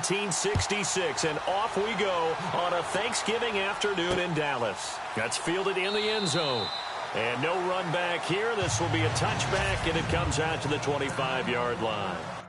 1966, and off we go on a Thanksgiving afternoon in Dallas. That's fielded in the end zone. And no run back here. This will be a touchback, and it comes out to the 25-yard line.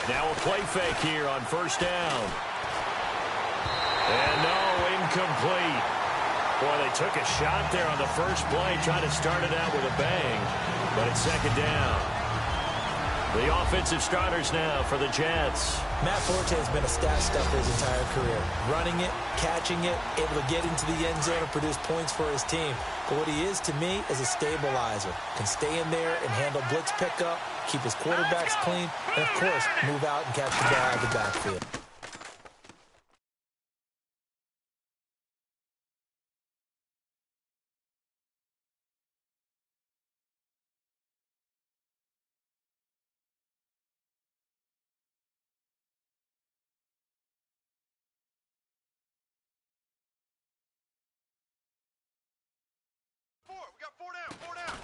Now a play fake here on first down. And no, incomplete. Boy, they took a shot there on the first play, trying to start it out with a bang, but it's second down. The offensive starters now for the Jets. Matt Forte has been a stat stuffer his entire career. Running it, catching it, able to get into the end zone and produce points for his team. But what he is to me is a stabilizer. Can stay in there and handle blitz pickup, keep his quarterbacks clean, and of course, move out and catch the ball out of the backfield. We got four down.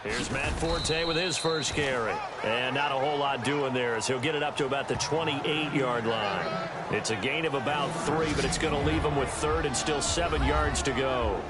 Here's Matt Forte with his first carry. And not a whole lot doing there as he'll get it up to about the 28-yard line. It's a gain of about 3, but it's going to leave him with 3rd and still 7 yards to go.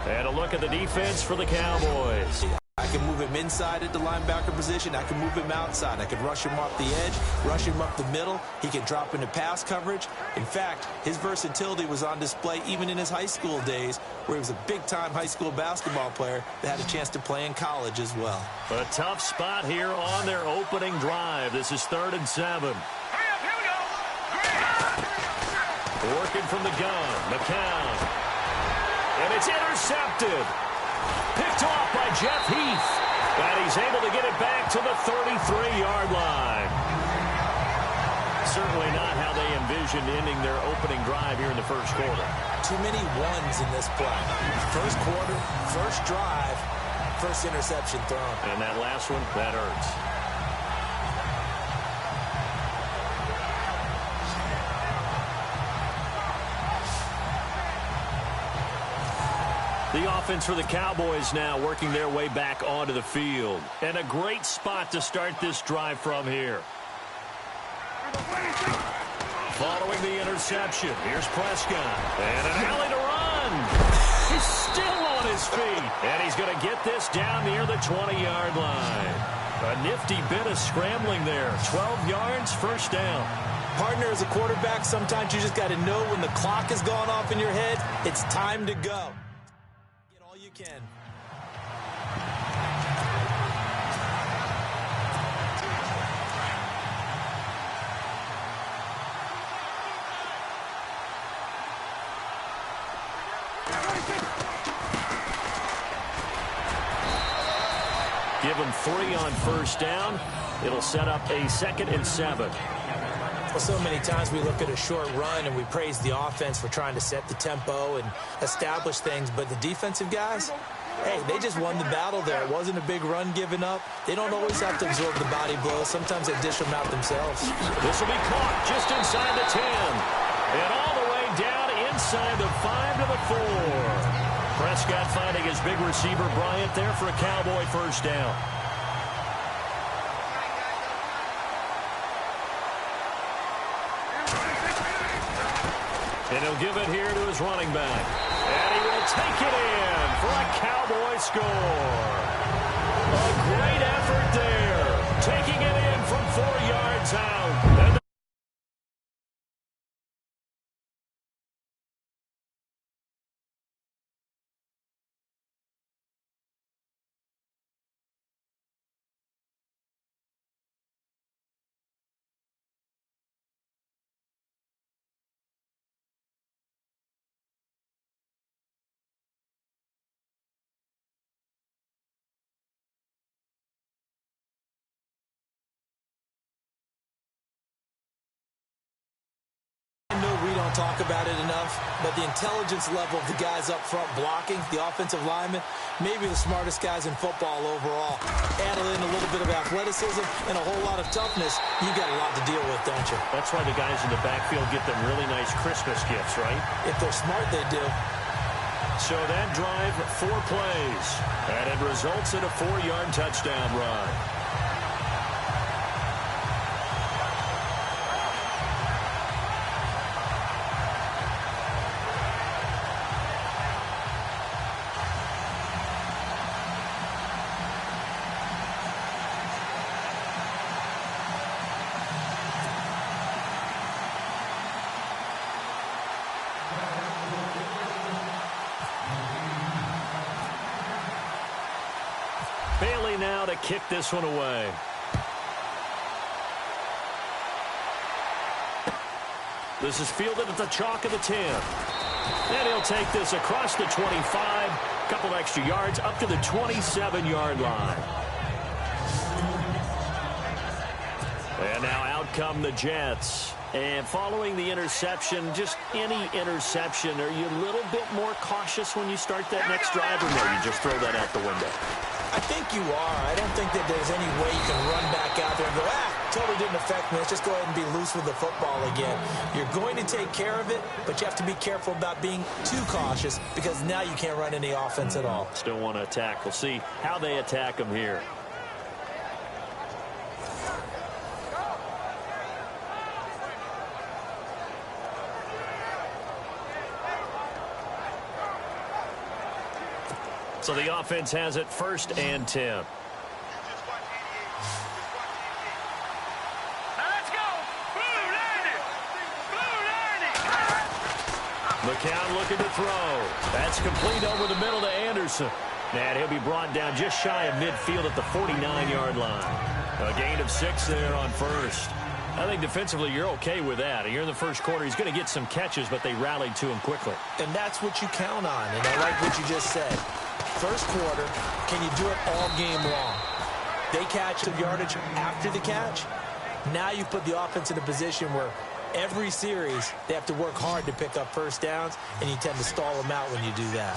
And a look at the defense for the Cowboys. I can move him inside at the linebacker position. I can move him outside. I can rush him off the edge, rush him up the middle. He can drop into pass coverage. In fact, his versatility was on display even in his high school days, where he was a big-time high school basketball player that had a chance to play in college as well. A tough spot here on their opening drive. This is 3rd and 7. Working from the gun, McCown. And it's intercepted. Picked off by Jeff Heath. And he's able to get it back to the 33-yard line. Certainly not how they envisioned ending their opening drive here in the first quarter. Too many ones in this play. First quarter, first drive, first interception thrown. And that last one, that hurts. The offense for the Cowboys now working their way back onto the field. And a great spot to start this drive from here. Following the interception, here's Prescott. And an alley to run. He's still on his feet. And he's going to get this down near the 20-yard line. A nifty bit of scrambling there. 12 yards, first down. Partner, as a quarterback, sometimes you just got to know when the clock has gone off in your head, it's time to go. Can. Give him 3 on first down. It'll set up a 2nd and 7. Well, so many times we look at a short run and we praise the offense for trying to set the tempo and establish things, but the defensive guys, hey, they just won the battle there. It wasn't a big run given up. They don't always have to absorb the body blows. Sometimes they dish them out themselves. This will be caught just inside the 10. And all the way down inside the 5 to the 4. Prescott finding his big receiver Bryant there for a Cowboy first down. And he'll give it here to his running back. And he will take it in for a Cowboy score. A great effort there. Taking it in from 4 yards out. And Talk about it enough, but the intelligence level of the guys up front blocking, the offensive linemen, maybe the smartest guys in football overall. Add in a little bit of athleticism and a whole lot of toughness, you got a lot to deal with, don't you? That's why the guys in the backfield get them really nice Christmas gifts, right? If they're smart, they do. So that drive, 4 plays, and it results in a 4-yard touchdown run. Bailey now to kick this one away. This is fielded at the chalk of the 10. And he'll take this across the 25, a couple extra yards up to the 27-yard line. And now out come the Jets. And following the interception, just any interception, are you a little bit more cautious when you start that next drive, or no, you just throw that out the window? I think you are. I don't think that there's any way you can run back out there and go, totally didn't affect me. Let's just go ahead and be loose with the football again. You're going to take care of it, but you have to be careful about being too cautious because now you can't run any offense at all. Still want to attack. We'll see how they attack them here. So the offense has it 1st and 10. McCown looking to throw. That's complete over the middle to Anderson. And he'll be brought down just shy of midfield at the 49-yard line. A gain of 6 there on 1st. I think defensively you're okay with that. You're in the first quarter. He's going to get some catches, but they rallied to him quickly. And that's what you count on, and I like what you just said. First quarter, can you do it all game long? They catch the yardage after the catch. Now you put the offense in a position where every series they have to work hard to pick up first downs, and you tend to stall them out when you do that.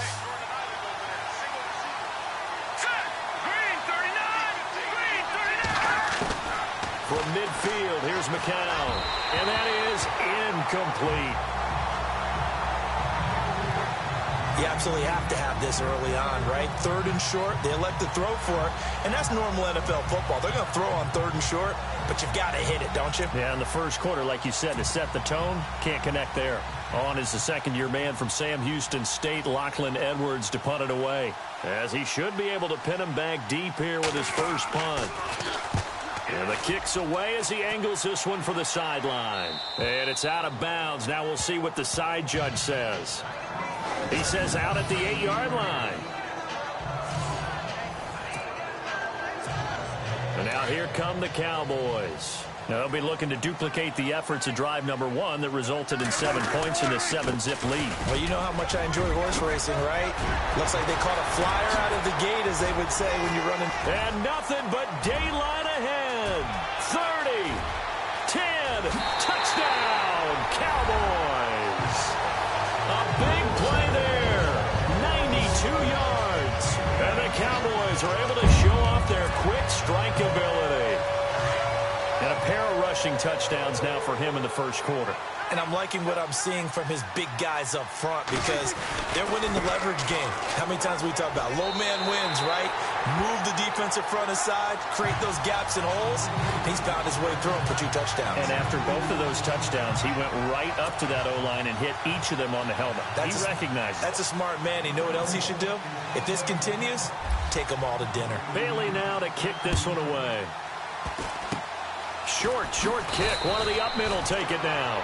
From midfield, here's McCown. And that is incomplete. You absolutely have to have this early on, right? 3rd and short, they elect to throw for it, and that's normal NFL football. They're going to throw on 3rd and short, but you've got to hit it, don't you? Yeah, in the first quarter, like you said, to set the tone, can't connect there. On is the second-year man from Sam Houston State, Lachlan Edwards, to punt it away, as he should be able to pin him back deep here with his first punt. And the kick's away as he angles this one for the sideline. And it's out of bounds. Now we'll see what the side judge says. He says out at the 8-yard line. And now here come the Cowboys. Now they'll be looking to duplicate the efforts of drive number 1 that resulted in 7 points in a 7-zip lead. Well, you know how much I enjoy horse racing, right? Looks like they caught a flyer out of the gate, as they would say when you're running. And nothing but daylight ahead. 30, 10, touchdown, Cowboys. A big play there, 92 yards. And the Cowboys are able to show off their quick strike ability. And a pair of rushing touchdowns now for him in the first quarter. And I'm liking what I'm seeing from his big guys up front because they're winning the leverage game. How many times we talk about low man wins, right? Move the defensive front aside, create those gaps and holes. He's found his way through them for 2 touchdowns. And after both of those touchdowns, he went right up to that O-line and hit each of them on the helmet. He recognized it. That's a smart man. You know what else he should do? If this continues, take them all to dinner. Bailey now to kick this one away. Short kick. One of the up middle take it now.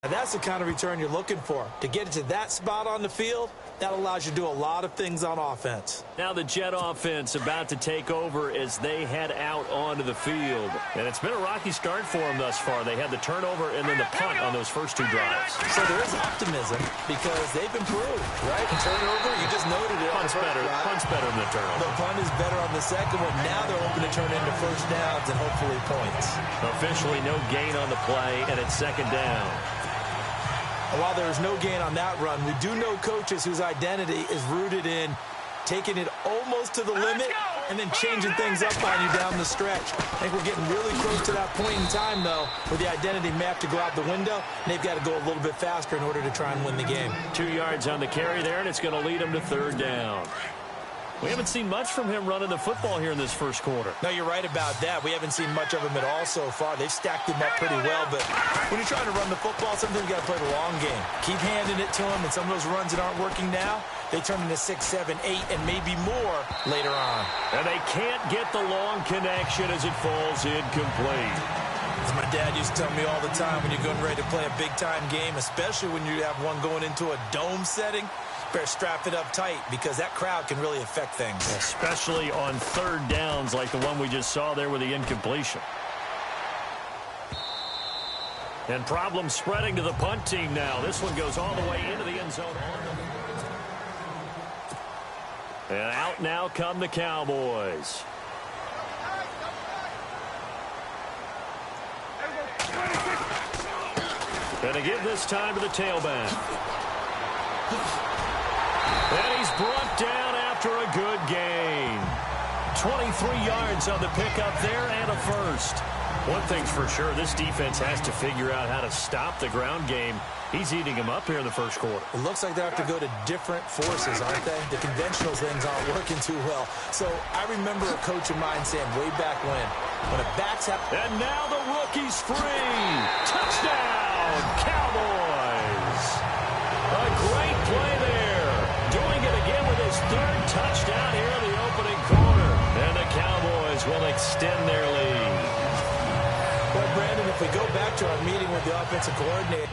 That's the kind of return you're looking for. To get it to that spot on the field, that allows you to do a lot of things on offense. Now the Jet offense about to take over as they head out onto the field. And it's been a rocky start for them thus far. They had the turnover and then the punt on those first 2 drives. So there is optimism because they've improved, right? And turnover, you just noted it. Punt's better than the turnover. The punt is better on the second one. Now they're hoping to turn into first downs and hopefully points. Officially no gain on the play, and it's 2nd down. While there is no gain on that run, we do know coaches whose identity is rooted in taking it almost to the limit and then changing things up on you down the stretch. I think we're getting really close to that point in time, though, where the identity map to go out the window, and they've got to go a little bit faster in order to try and win the game. 2 yards on the carry there, and it's going to lead them to third down. We haven't seen much from him running the football here in this first quarter. No, you're right about that. We haven't seen much of him at all so far. They've stacked him up pretty well, but when you're trying to run the football, sometimes you got to play the long game. Keep handing it to him, and some of those runs that aren't working now, they turn into 6, 7, 8, and maybe more later on. And they can't get the long connection as it falls incomplete. As my dad used to tell me all the time, when you're getting ready to play a big-time game, especially when you have one going into a dome setting, better strap it up tight because that crowd can really affect things. Especially on third downs like the one we just saw there with the incompletion. And problems spreading to the punt team now. This one goes all the way into the end zone. And out now come the Cowboys. Going to give this time to the tailback. And he's brought down after a good gain. 23 yards on the pickup there and a first. One thing's for sure, this defense has to figure out how to stop the ground game. He's eating him up here in the first quarter. It looks like they have to go to different forces, aren't they? The conventional things aren't working too well. So I remember a coach of mine saying way back when a back's up. And now the rookie's free. Touchdown, Cowboys. A great play there. Doing it again with his third touchdown here in the opening quarter. And the Cowboys will extend their lead. Well, Brandon, if we go back to our meeting with the offensive coordinator,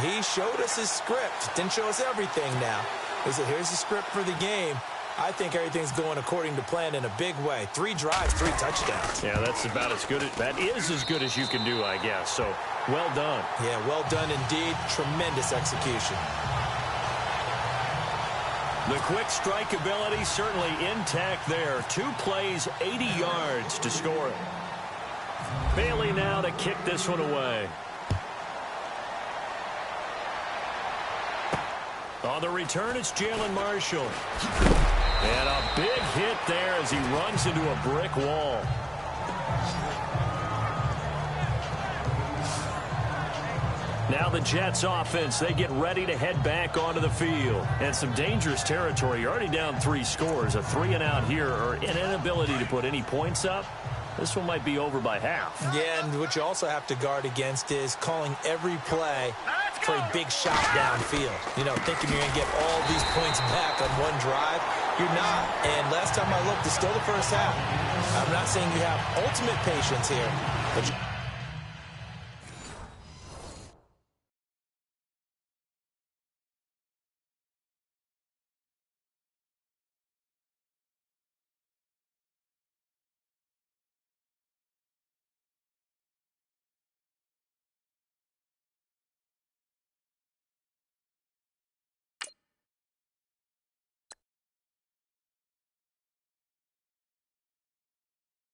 he showed us his script. Didn't show us everything now. He said, here's the script for the game. I think everything's going according to plan in a big way. 3 drives, 3 touchdowns. Yeah, that's about as good. That is as good as you can do, I guess. So, well done. Yeah, well done indeed. Tremendous execution. The quick strike ability certainly intact there. 2 plays, 80 yards to score it. Bailey now to kick this one away. On the return, it's Jalen Marshall. And a big hit there as he runs into a brick wall. Now the Jets offense, they get ready to head back onto the field. And some dangerous territory. You're already down 3 scores. A 3-and-out here, or an inability to put any points up. This one might be over by half. Yeah, and what you also have to guard against is calling every play for a big shot downfield. You know, thinking you're going to get all these points back on one drive. You're not. And last time I looked, it's still the first half. I'm not saying you have ultimate patience here, but you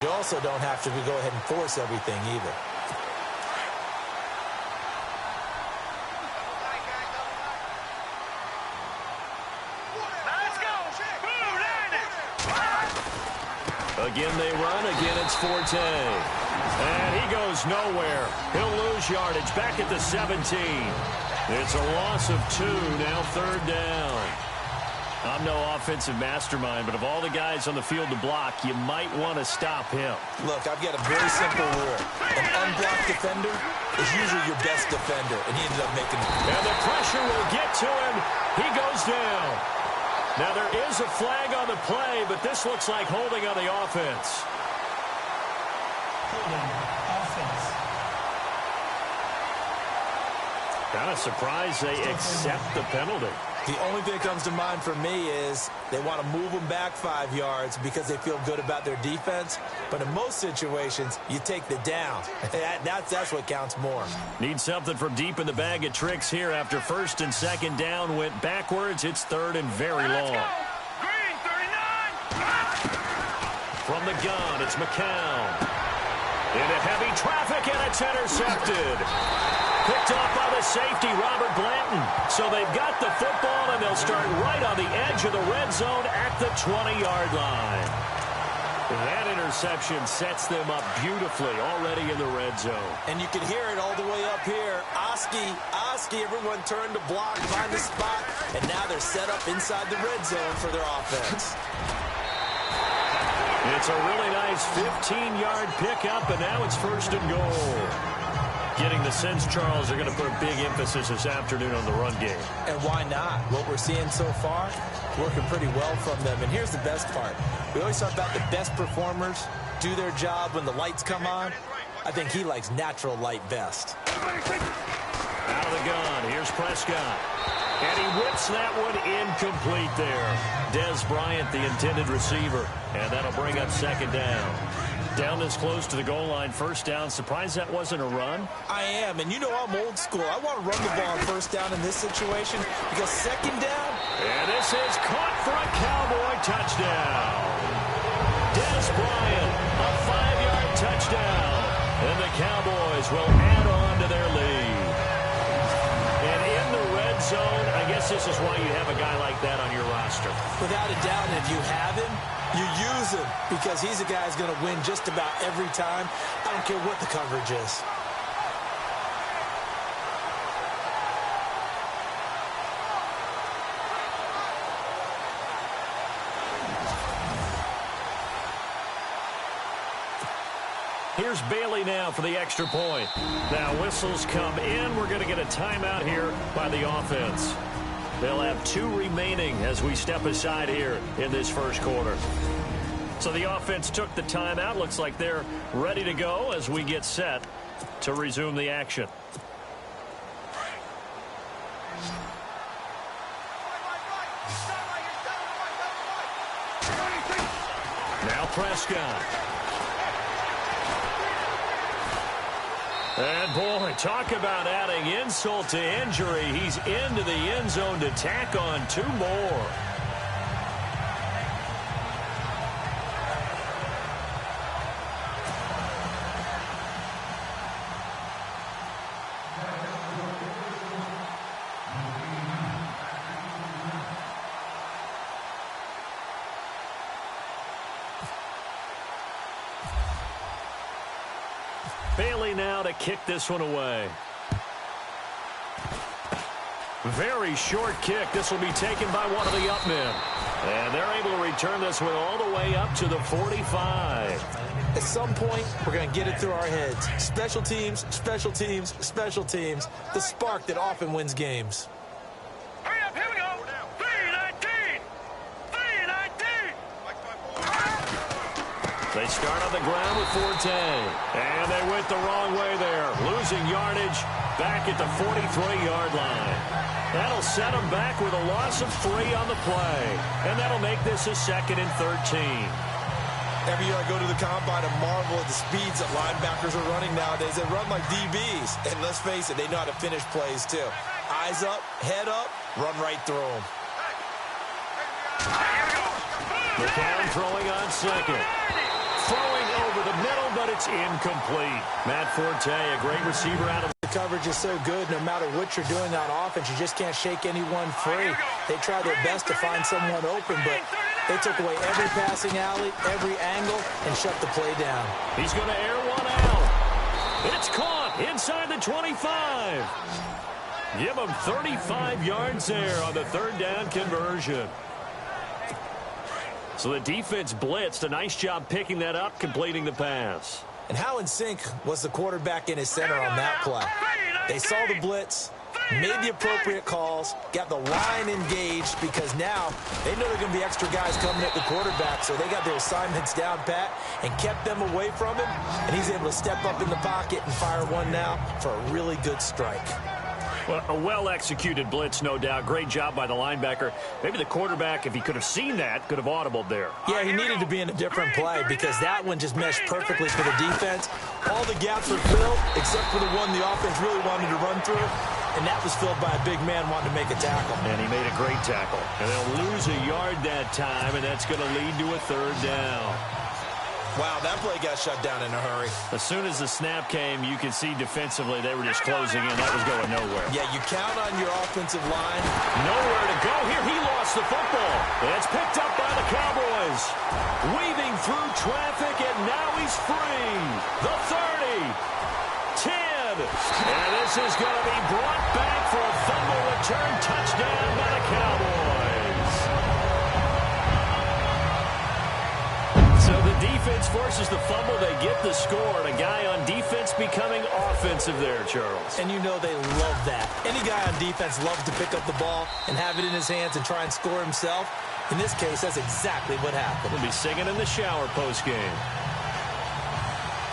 also don't have to go ahead and force everything either. Again they run. Again it's Forte. And he goes nowhere. He'll lose yardage back at the 17. It's a loss of 2. Now third down. I'm no offensive mastermind, but of all the guys on the field to block, you might want to stop him. Look, I've got a very simple rule. An unblocked defender is usually your best defender, and he ended up making it. And the pressure will get to him. He goes down. Now, there is a flag on the play, but this looks like holding on the offense. Kind of surprised they accept the penalty. The only thing that comes to mind for me is they want to move them back 5 yards because they feel good about their defense. But in most situations, you take the down. That's what counts more. Need something from deep in the bag of tricks here after first and second down went backwards. It's third and very long. Green, 39. From the gun, it's McCown. Into heavy traffic, and it's intercepted. Picked off by the safety, Robert Blanton. So they've got the football, and they'll start right on the edge of the red zone at the 20-yard line. That interception sets them up beautifully already in the red zone. And you can hear it all the way up here. Oski, everyone turned to block, find the spot, and now they're set up inside the red zone for their offense. It's a really nice 15-yard pickup, and now it's first and goal. Getting the sense, Charles, are going to put a big emphasis this afternoon on the run game. And why not? What we're seeing so far, working pretty well from them. And here's the best part. We always talk about the best performers do their job when the lights come on. I think he likes natural light best. Out of the gun, here's Prescott. And he whips that one incomplete there. Dez Bryant, the intended receiver. And that'll bring up second down. Down this close to the goal line, first down. Surprised that wasn't a run? I am, and you know I'm old school. I want to run the ball on first down in this situation because second down. And this is caught for a Cowboy touchdown. Dez Bryant, a 5-yard touchdown. And the Cowboys will add on to their lead. And in the red zone, I guess this is why you have a guy like that on your roster. Without a doubt, and if you have him, you use him because he's a guy who's going to win just about every time. I don't care what the coverage is. Here's Bailey now for the extra point. Now whistles come in. We're going to get a timeout here by the offense. They'll have 2 remaining as we step aside here in this first quarter. So the offense took the timeout. Looks like they're ready to go as we get set to resume the action. Now Prescott. And, boy, talk about adding insult to injury. He's into the end zone to tack on 2 more. Bailey now to kick this one away. Very short kick. This will be taken by one of the up men. And they're able to return this one all the way up to the 45. At some point, we're going to get it through our heads. Special teams, special teams, special teams. The spark that often wins games. Hurry up, here we go. 3-19. 3-19. They start on the ground with Forte. And they went the wrong way there. Losing yardage back at the 43-yard line. That'll set them back with a loss of 3 on the play. And that'll make this a 2nd and 13. Every year I go to the combine and marvel at the speeds that linebackers are running nowadays. They run like DBs. And let's face it, they know how to finish plays too. Eyes up, head up, run right through them. McCown throwing on 2nd. Throwing over the middle, but it's incomplete. Matt Forte, a great receiver out of the coverage is so good, no matter what you're doing on offense, you just can't shake anyone free. They try their best to find someone open, but they took away every passing alley, every angle, and shut the play down. He's going to air one out. It's caught inside the 25. Give him 35 yards there on the 3rd down conversion. So the defense blitzed. A nice job picking that up, completing the pass. And how in sync was the quarterback in his center on that play? They saw the blitz, made the appropriate calls, got the line engaged, because now they know there are going to be extra guys coming at the quarterback, so they got their assignments down pat and kept them away from him, and he's able to step up in the pocket and fire one now for a really good strike. Well, a well-executed blitz, no doubt. Great job by the linebacker. Maybe the quarterback, if he could have seen that, could have audibled there. Yeah, he needed to be in a different play because that one just meshed perfectly for the defense. All the gaps were filled except for the one the offense really wanted to run through, and that was filled by a big man wanting to make a tackle. And he made a great tackle. And they'll lose a yard that time, and that's going to lead to a 3rd down. Wow, that play got shut down in a hurry. As soon as the snap came, you could see defensively they were just closing in. That was going nowhere. Yeah, you count on your offensive line. Nowhere to go here. He lost the football. It's picked up by the Cowboys. Weaving through traffic, and now he's free. The 30. 10. And this is going to be brought back for a fumble return touchdown by the Cowboys. So the defense forces the fumble. They get the score. And a guy on defense becoming offensive there, Charles. And you know they love that. Any guy on defense loves to pick up the ball and have it in his hands and try and score himself. In this case, that's exactly what happened. He'll be singing in the shower post-game.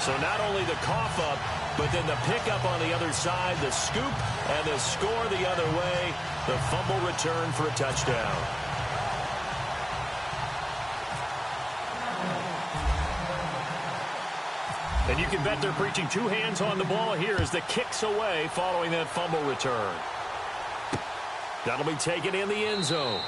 So not only the cough up, but then the pickup on the other side, the scoop, and the score the other way. The fumble return for a touchdown. And you can bet they're preaching 2 hands on the ball here as the kick's away following that fumble return. That'll be taken in the end zone.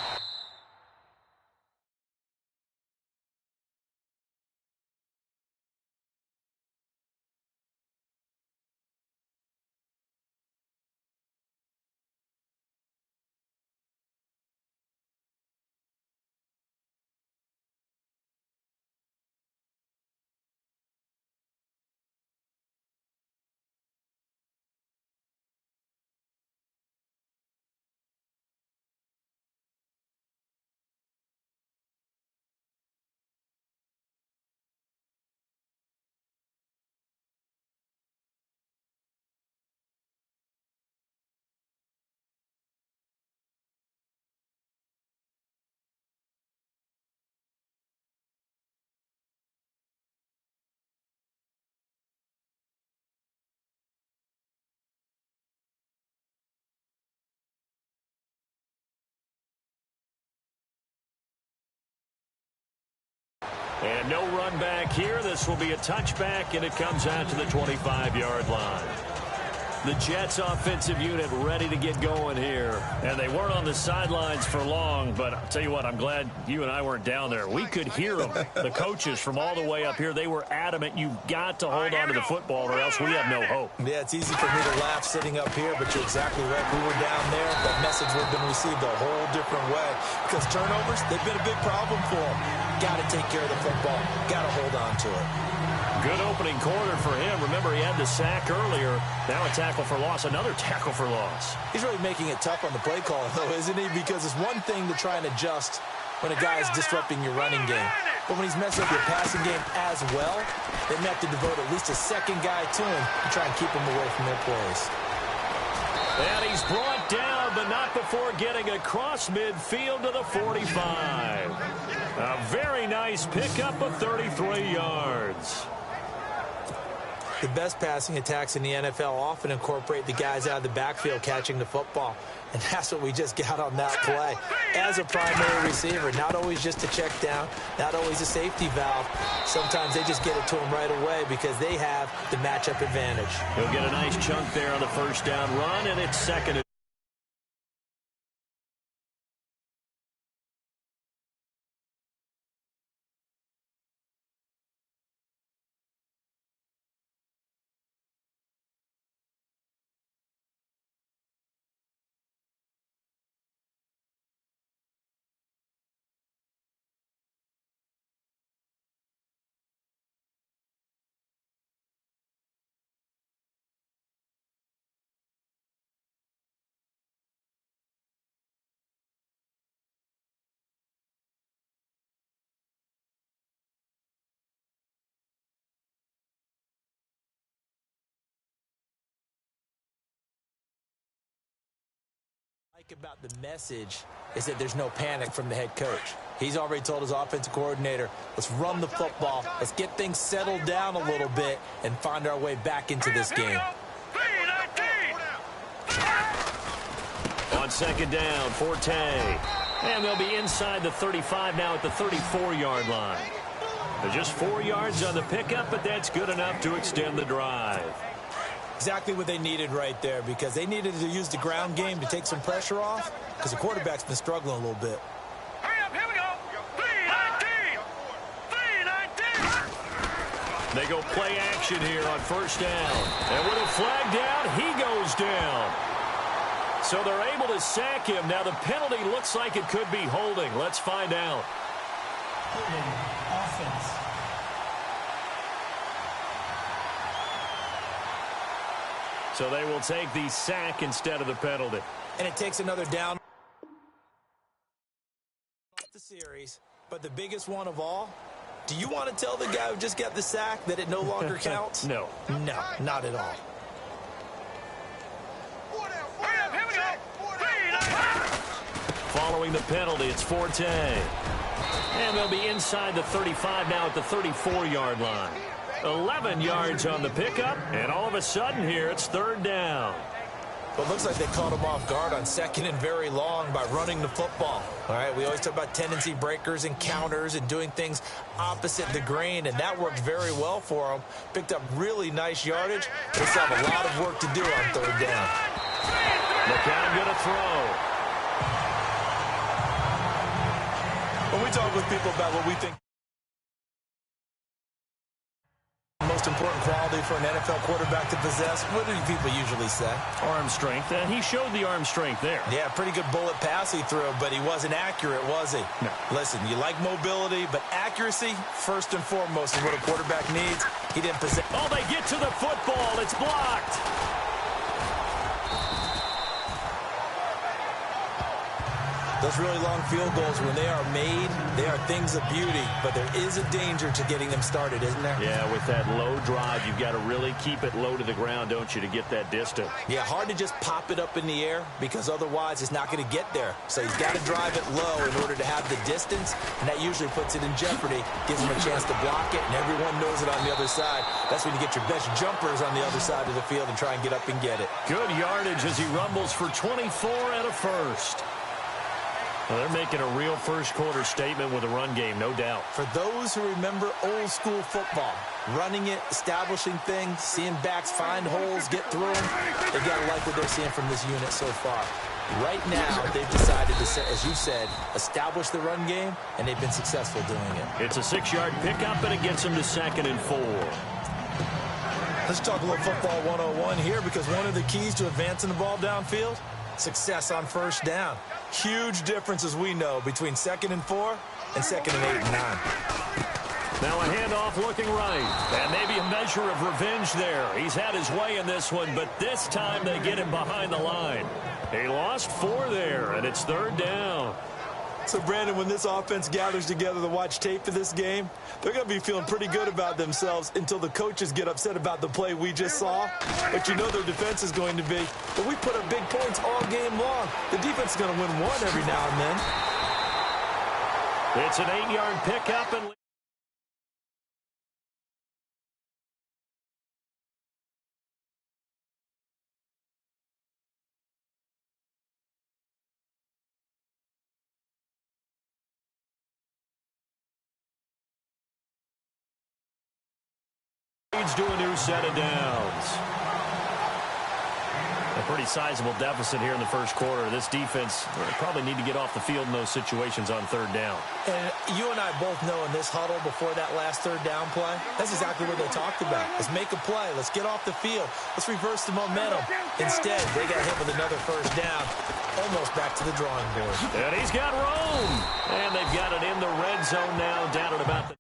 And no run back here. This will be a touchback, and it comes out to the 25-yard line. The Jets offensive unit ready to get going here. And they weren't on the sidelines for long, but I'll tell you what, I'm glad you and I weren't down there. We could hear them. The coaches from all the way up here, they were adamant. You've got to hold on to the football or else we have no hope. Yeah, it's easy for me to laugh sitting up here, but you're exactly right. We were down there. That message would have been received a whole different way. Because turnovers, they've been a big problem for them. Got to take care of the football. Got to hold on to it. Good opening quarter for him. Remember, he had the sack earlier. Now a tackle for loss, another tackle for loss. He's really making it tough on the play call, though, isn't he? Because it's one thing to try and adjust when a guy is disrupting your running game. But when he's messing up your passing game as well, they have to devote at least a second guy to him to try and keep him away from their plays. And he's brought down, but not before getting across midfield to the 45. A very nice pickup of 33 yards. The best passing attacks in the NFL often incorporate the guys out of the backfield catching the football. And that's what we just got on that play. As a primary receiver, not always just a check down, not always a safety valve. Sometimes they just get it to him right away because they have the matchup advantage. He'll get a nice chunk there on the first down run, and it's second and about the message is that there's no panic from the head coach. He's already told his offensive coordinator, let's run the football, let's get things settled down a little bit and find our way back into this game. On second down, Forte. And they'll be inside the 35 now at the 34-yard line. They're just 4 yards on the pickup, but that's good enough to extend the drive. Exactly what they needed right there, because they needed to use the ground game to take some pressure off, because the quarterback's been struggling a little bit. Hurry up, here we go. 3-19. They go play action here on first down. And with a flag down, he goes down. So they're able to sack him. Now the penalty looks like it could be holding. Let's find out. Holding offense. So they will take the sack instead of the penalty. And it takes another down off the series. But the biggest one of all, do you want to tell the guy who just got the sack that it no longer counts? No. No, not at all. Hurry up, here we go. 3-19. Following the penalty, it's Forte. And they'll be inside the 35 now at the 34-yard line. 11 yards on the pickup, and all of a sudden here, it's third down. But it looks like they caught him off guard on second and very long by running the football. All right, we always talk about tendency breakers and counters and doing things opposite the grain, and that worked very well for him. Picked up really nice yardage. They still have a lot of work to do on third down. McCown going to throw. When we talk with people about what we think most important quality for an NFL quarterback to possess, what do people usually say? Arm strength, and he showed the arm strength there. Yeah, pretty good bullet pass he threw, but he wasn't accurate, was he? No. Listen, you like mobility, but accuracy, first and foremost, is what a quarterback needs. He didn't possess. Oh, they get to the football. It's blocked. Those really long field goals, when they are made, they are things of beauty, but there is a danger to getting them started, isn't there? Yeah, with that low drive, you've got to really keep it low to the ground, don't you, to get that distance. Yeah, hard to just pop it up in the air because otherwise it's not going to get there. So he's got to drive it low in order to have the distance, and that usually puts it in jeopardy, gives him a chance to block it, and everyone knows it on the other side. That's when you get your best jumpers on the other side of the field and try and get up and get it. Good yardage as he rumbles for 24 and a first. Well, they're making a real first-quarter statement with a run game, no doubt. For those who remember old-school football, running it, establishing things, seeing backs find holes, get through them, they got to like what they're seeing from this unit so far. Right now, they've decided to, as you said, establish the run game, and they've been successful doing it. It's a 6-yard pickup, and it gets them to 2nd and 4. Let's talk a little football 101 here, because one of the keys to advancing the ball downfield, success on first down. Huge difference, as we know, between 2nd and 4 and 2nd and 8 and 9. Now a handoff looking right. And maybe a measure of revenge there. He's had his way in this one, but this time they get him behind the line. He lost 4 there, and it's 3rd down. So, Brandon, when this offense gathers together to watch tape for this game, they're going to be feeling pretty good about themselves until the coaches get upset about the play we just saw. But you know their defense is going to be, but we put up big points all game long. The defense is going to win one every now and then. It's an 8-yard pickup. And leads to a new set of downs. A pretty sizable deficit here in the first quarter. This defense probably need to get off the field in those situations on third down. And you and I both know in this huddle before that last third down play, that's exactly what they talked about. Let's make a play. Let's get off the field. Let's reverse the momentum. Instead, they got hit with another first down, almost back to the drawing board. And he's got room. And they've got it in the red zone now, down at about the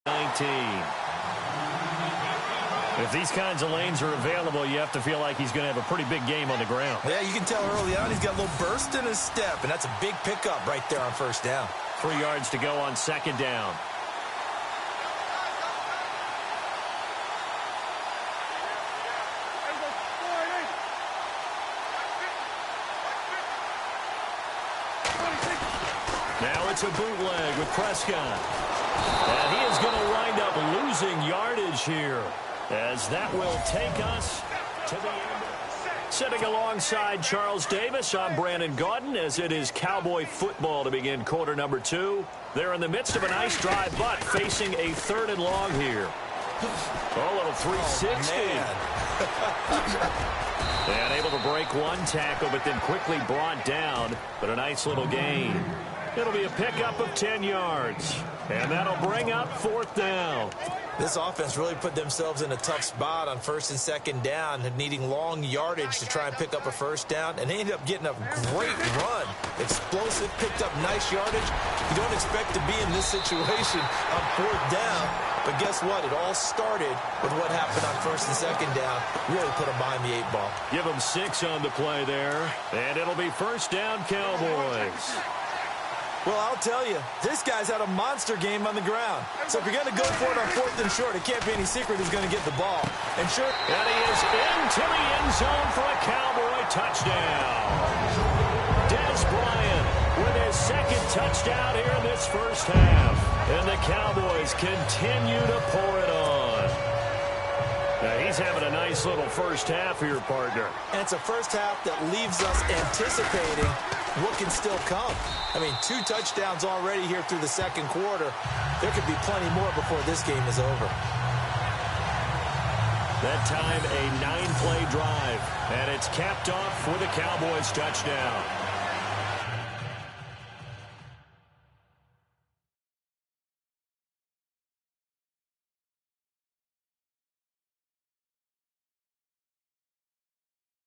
19. If these kinds of lanes are available, you have to feel like he's going to have a pretty big game on the ground. Yeah, you can tell early on he's got a little burst in his step, and that's a big pickup right there on first down. 3 yards to go on second down. Now it's a bootleg with Prescott. And he is going to wind up losing yardage here, as that will take us to the end. Sitting alongside Charles Davis, I'm Brandon Gaudin, as it is Cowboy football to begin quarter number 2. They're in the midst of a nice drive, but facing a 3rd and long here. Oh, a little 360. And able to break one tackle, but then quickly brought down. But a nice little gain. It'll be a pickup of 10 yards. And that'll bring up 4th down. This offense really put themselves in a tough spot on 1st and 2nd down, needing long yardage to try and pick up a first down, and they ended up getting a great run. Explosive, picked up nice yardage. You don't expect to be in this situation on 4th down, but guess what? It all started with what happened on 1st and 2nd down. Really put them behind the 8 ball. Give them 6 on the play there, and it'll be first down Cowboys. Well, I'll tell you, this guy's had a monster game on the ground. So if you're going to go for it on 4th and short, it can't be any secret who's going to get the ball. And sure, and he is into the end zone for a Cowboy touchdown. Des Bryant with his 2nd touchdown here in this first half. And the Cowboys continue to pour it on. Now, he's having a nice little first half here, partner. And it's a first half that leaves us anticipating what can still come. I mean, 2 touchdowns already here through the 2nd quarter. There could be plenty more before this game is over. That time, a 9-play drive. And it's capped off with a Cowboys touchdown.